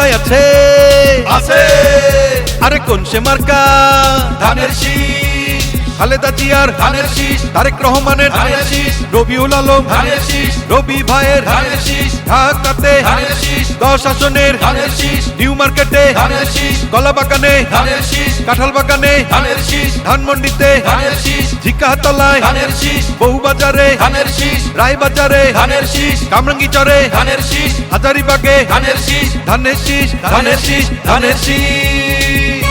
মার্কায় আছে আছে আরে কোন সে মার্কা ধানের শীষ খালেদা জিয়ার ধানের শীষ তারেক রহমানের ধানের শীষ রবিউল আলম ধানের শীষ রবি ভাইয়ের ধানের শীষ ঢাকাতে ধানের শীষ 10 আসনের ধানের শীষ নিউ মার্কেটে ধানের শীষ কলাবাগানে ধানের শীষ কাঁঠাল বাগানে ধানের শীষ ধানমন্ডিতে ধানের শীষ ঝিকাতলায় ধানের শীষ বহুবাজারে ধানের শীষ রায়বাজারে ধানের শীষ কামরাঙ্গীচরে ধানের শীষ হাজারিবাগে ধানের শীষ ধানের শীষ ধানের শীষ ধানের শীষ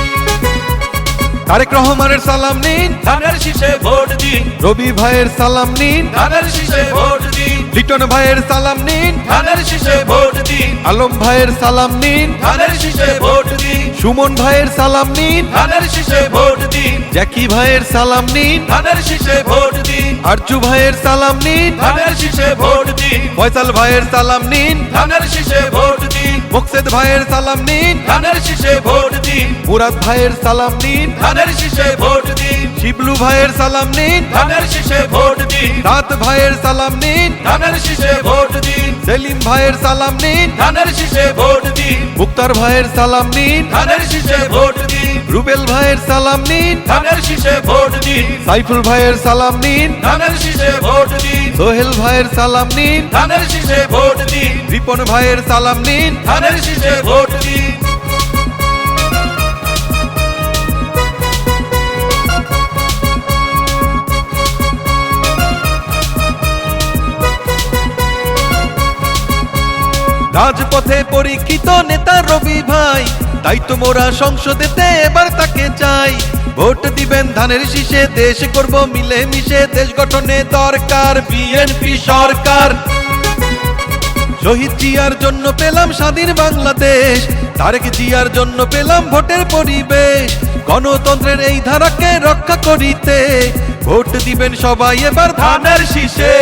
তারেক রহমানের সালাম নিন ধানের শীষে ভোট দিন রবি ভাইয়ের সালাম নিন ধানের শীষে ভোট দিন লিটন ভাইয়ের সালাম নিন ধানের শীষে ভোট দিন আলম ভাইয়ের সালাম নিন ধানের শীষে ভোট দিন সুমন ভাইয়ের সালাম নিন ধানের শীষে ভোট দিন জ্যাকি ভাইয়ের সালাম নিন ধানের শীষে ভোট দিন আরজু ভাইয়ের সালাম নিন ধানের শীষে ভোট দিন ফয়সাল ভাইয়ের সালাম নিন ধানের শীষে ভোট দিন মোকসেদ ভাইয়ের সালাম নিন ধানের শীষে ভোট দিন মুরাদ ভাইয়ের সালাম নিন ধানের শীষে ভোট দিন শিবলু ভাইয়ের সালাম নিন ধানের শীষে ভোট দিন রাত ভাইয়ের সালাম নিন ধানের শীষে ভোট দিন সেলিম ভাইয়ের সালাম নিন ধানের শীষে ভোট দিন মুক্তার ভাইয়ের সালাম নিন ধানের শীষে ভোট দিন রুবেল ভাইয়ের সালাম নিন ধানের শীষে ভোট দিন সাইফুল ভাইয়ের সালাম নিন ধানের শীষে ভোট দিন সোহেল ভাইয়ের সালাম নিন ধানের শীষে ভোট দিন রিপন ভাইয়ের সালাম নিন ধানের শীষে ভোট দিন রাজপথে পরীক্ষিত নেতা রবি ভাই তাই তো মোরা সংসদেতে এবার তাকে চাই ভোট দিবেন ধানের শীষে দেশ করব মিলে মিশে দেশ গঠনে দরকার বিএনপি সরকার শহীদ জিয়ার জন্য পেলাম স্বাধীন বাংলাদেশ তারেক জিয়ার জন্য পেলাম ভোটের পরিবেশ গণতন্ত্রের এই ধারাকে রক্ষা করিতে ভোট দিবেন সবাই এবার ধানের শীষে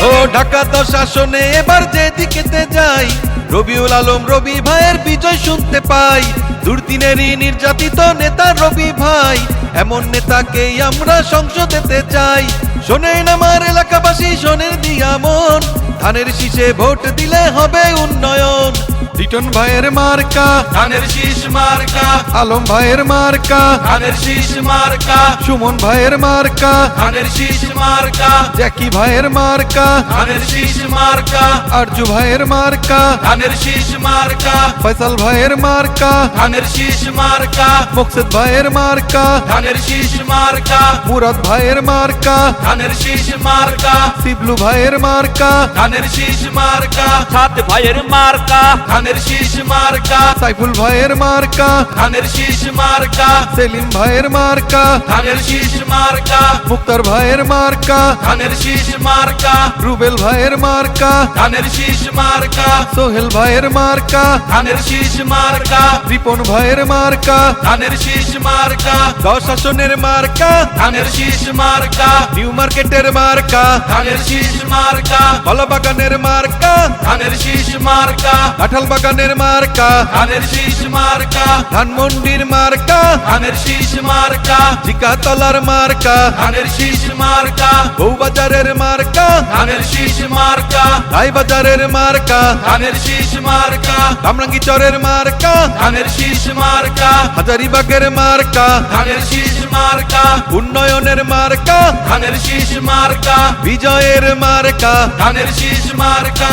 ও ঢাকা 10 আসনে এবার যেদিকেতে যাই রবিউল আলম রবি ভাইয়ের বিজয় শুনতে পাই দুর্দিনেরই নির্যাতিত নেতা রবি ভাই এমন নেতাকেই আমরা সংসদেতে চাই শোনেন আমার এলাকাবাসী শোনেন দিয়া মন ধানের শীষে ভোট দিলে হবে উন্নয়ন লিটন ভাইয়ের মার্কা ধানের শীষ মার্কা আলম ভাইয়ের মার্কা ধানের শীষ মার্কা সুমন ভাইয়ের মার্কা ধানের শীষ মার্কা জ্যাকি ভাইয়ের মার্কা ধানের শীষ মার্কা আরজু ভাইয়ের মার্কা ধানের শীষ মার্কা ফয়সাল ভাইয়ের মার্কা ধানের শীষ মার্কা মোকসেদ ভাইয়ের মার্কা ধানের শীষ মার্কা মুরাদ ভাইয়ের মার্কা ধানের শীষ মার্কা শিবলু ভাইয়ের মার্কা ধানের শীষ মার্কা সাত ভাইয়ের মার্কা ধানের শীষ মার্কা সাইফুল ভাইয়ের মার্কা ধানের শীষ মার্কা সেলিম ভাইয়ের মার্কা ধানের শীষ মার্কা মুক্তার ভাইয়ের মার্কা ধানের শীষ মার্কা রুবেল ভাইয়ের মার্কা ধানের শীষ মার্কা সোহেল ভাইয়ের মার্কা ধানের শীষ মার্কা রিপন ভাইয়ের মার্কা ধানের শীষ মার্কা 10 আসনের মার্কা ধানের শীষ মার্কা নিউ মার্কেটের মার্কা ধানের শীষ মার্কা কলাবাগানের মার্কা ধানের শীষ মার্কা কাঁঠাল বাগানের মার্কা ধানের শীষ মার্কা ধানমন্ডির মার্কা ধানের শীষ মার্কা ঝিকাতলার মার্কা ধানের শীষ মার্কা বউবাজারের মার্কা ধানের শীষ মার্কা রায়বাজারের মার্কা ধানের শীষ মার্কা কামরাঙ্গীচরের মার্কা ধানের শীষ মার্কা হাজারিবাগের মার্কা ধানের শীষ মার্কা উন্নয়নের মার্কা ধানের শীষ মার্কা বিজয়ের মার্কা ধানের শীষ মার্কা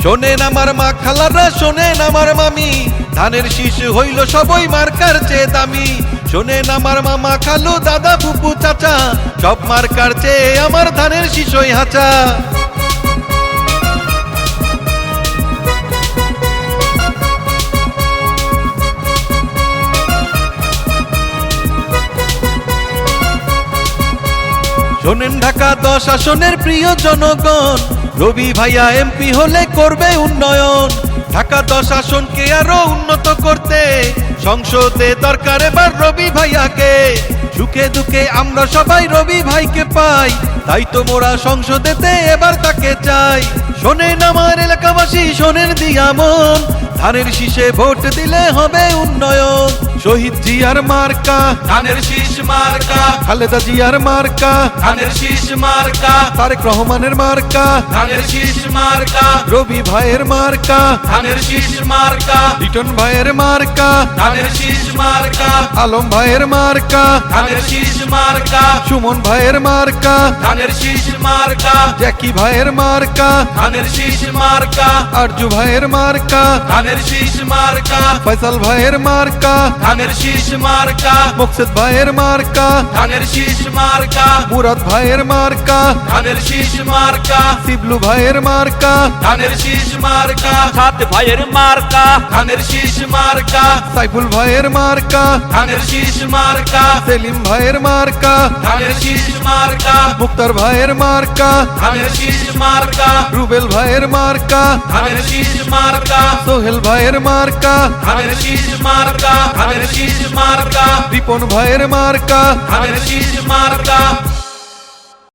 শোনেন আমার মা খালারা শোনেন আমার মামি ধানের শীষ হইল সবই মার্কার চেয়ে দামি শোনেন আমার মামা খালু দাদা ফুপু চাচা সব মার্কার চেয়ে আমার ধানের শীষই হাঁচা শোনেন ঢাকা 10 আসনের প্রিয় জনগণ রবি ভাইয়া এমপি হলে করবে উন্নয়ন ঢাকা 10 আসনকে আরো উন্নত করতে সংসদে দরকার এবার রবি ভাইয়াকে সুখে দুঃখে আমরা সবাই রবি ভাইকে পাই তাই তো মোরা সংসদেতে এবার তাকে চাই শোনেন আমার এলাকাবাসী শোনেন দিয়া মন ধানের শীষে ভোট দিলে হবে উন্নয়ন শহীদ জিয়ার মার্কা ধানের শীষ মার্কা খালেদা জিয়ার মার্কা ধানের শীষ মার্কা তারেক রহমানের মার্কা ধানের শীষ মার্কা রবি ভাইয়ের মার্কা ধানের শীষ মার্কা লিটন ভাইয়ের মার্কা ধানের শীষ মার্কা আলম ভাইয়ের মার্কা ধানের শীষ মার্কা সুমন ভাইয়ের মার্কা ধানের শীষ মার্কা জ্যাকি ভাইয়ের মার্কা ধানের শীষ মার্কা আরজু ভাইয়ের মার্কা ধানের শীষ মার্কা ফয়সাল ভাইয়ের মার্কা ধানের শীষ মার্কা মুকসেদ ভাইয়ের মার্কা ধানের শীষ মার্কা মুরাদ ভাইয়ের মার্কা ধানের শীষ মার্কা শিবলু ভাইয়ের মার্কা ধানের শীষ মার্কা সাত ভাইয়ের মার্কা ধানের শীষ মার্কা সাইফুল ভাইয়ের মার্কা ধানের শীষ মার্কা সেলিম ভাইয়ের মার্কা ধানের শীষ মার্কা মুক্তার ভাইয়ের মার্কা ধানের শীষ মার্কা রুবেল ভাইয়ের মার্কা ধানের শীষ মার্কা সোহেল ভাইয়ের মার্কা ধানের শীষ মার্কা ধানের শীষ মার্কা রিপন ভাইয়ের মার্কা ধানের শীষ মার্কা